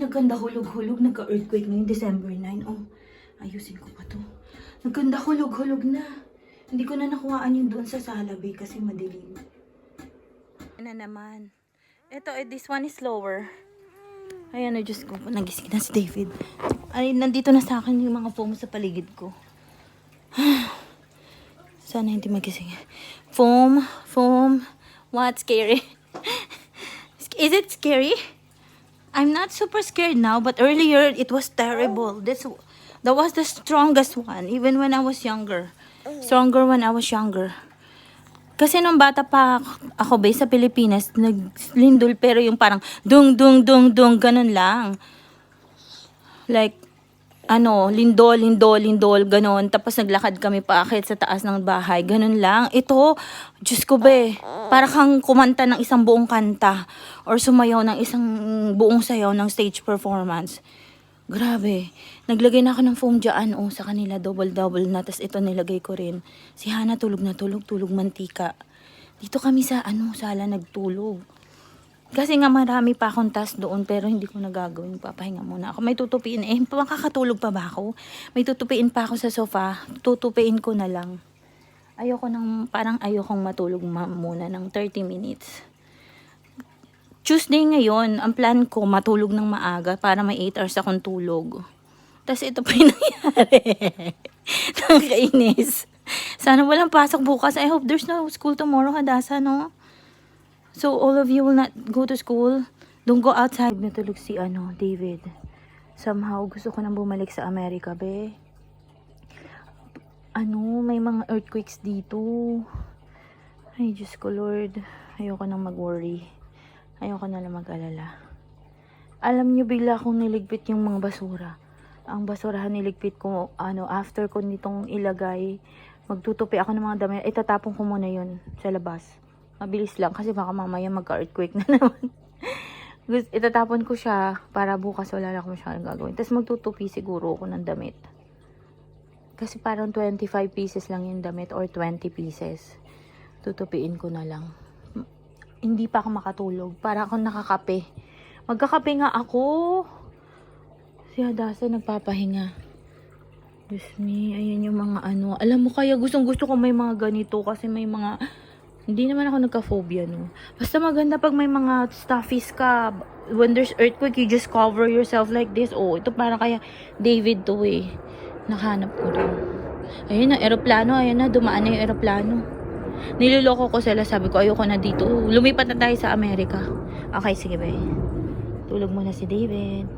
Nagkanda hulog-hulog, nagka-earthquake ngayong December 9. Oh, ayusin ko pa to. Nagkanda hulog-hulog na. Hindi ko na nakuhaan yung doon sa Salabi kasi madilim. Na naman. Ito, this one is lower. Ayan, na Diyos ko, nagising na si David. Ay, nandito na sa akin yung mga foam sa paligid ko. Sana hindi magising. Foam. What? Scary? Is it scary? I'm not super scared now, but earlier it was terrible. That was the strongest one, even when I was younger. Stronger when I was younger. Kasi nung bata pa ako sa Pilipinas, naglindol pero yung parang dung, ganun lang. Like, lindol, ganun. Tapos naglakad kami paakit sa taas ng bahay, ganun lang. Ito, Diyos ko para kang kumanta ng isang buong kanta or sumayaw ng isang buong sayaw ng stage performance. Grabe. Naglagay na ako ng foam dyan, sa kanila, double na. Tapos ito nilagay ko rin. Si Hana tulog mantika. Dito kami sa, sala nagtulog. Kasi nga marami pa akong task doon pero hindi ko nagagawin. Papahinga muna ako. May tutupiin. Makakatulog pa ba ako? May tutupiin pa ako sa sofa. Tutupiin ko na lang. Ayokong matulog muna ng 30 minutes. Tuesday ngayon, ang plan ko matulog ng maaga para may 8 hours akong tulog. Tapos ito pa yung nangyari. Nakakainis. Sana walang pasok bukas. I hope there's no school tomorrow, Hadasa, no? So, all of you will not go to school. Don't go outside. Natulog si, David. Somehow, gusto ko nang bumalik sa Amerika, be. May mga earthquakes dito. Ay, Diyos ko, Lord. Ayoko nang mag-worry. Ayoko na lang mag-alala. Alam niyo, bigla akong niligpit yung mga basura. Ang basurahan niligpit ko, after ko nitong ilagay, magtutupi ako ng mga dami. Itatapon ko muna yun sa labas. Mabilis lang kasi baka mamaya magka-earthquake na naman. Itatapon ko siya para bukas wala na akong masyadong gagawin. Tapos magtutupi siguro ako ng damit. Kasi parang 25 pieces lang yung damit or 20 pieces. Tutupiin ko na lang. Hindi pa ako makatulog. Para akong nakakape. Magkakape nga ako. Si Hadasa nagpapahinga. Diyos me, ayan yung mga Alam mo kaya gustong gusto ko may mga ganito kasi may mga... Hindi naman ako nagka-phobia, no? Basta maganda pag may mga stuffies ka. When there's earthquake, you just cover yourself like this. Ito para kaya David to Nakahanap ko doon. Ayun na, aeroplano. Ayun na, dumaan na yung aeroplano. Niloloko ko sila. Sabi ko, ayoko na dito. Lumipat na tayo sa Amerika. Okay, sige ba. Tulog muna si David.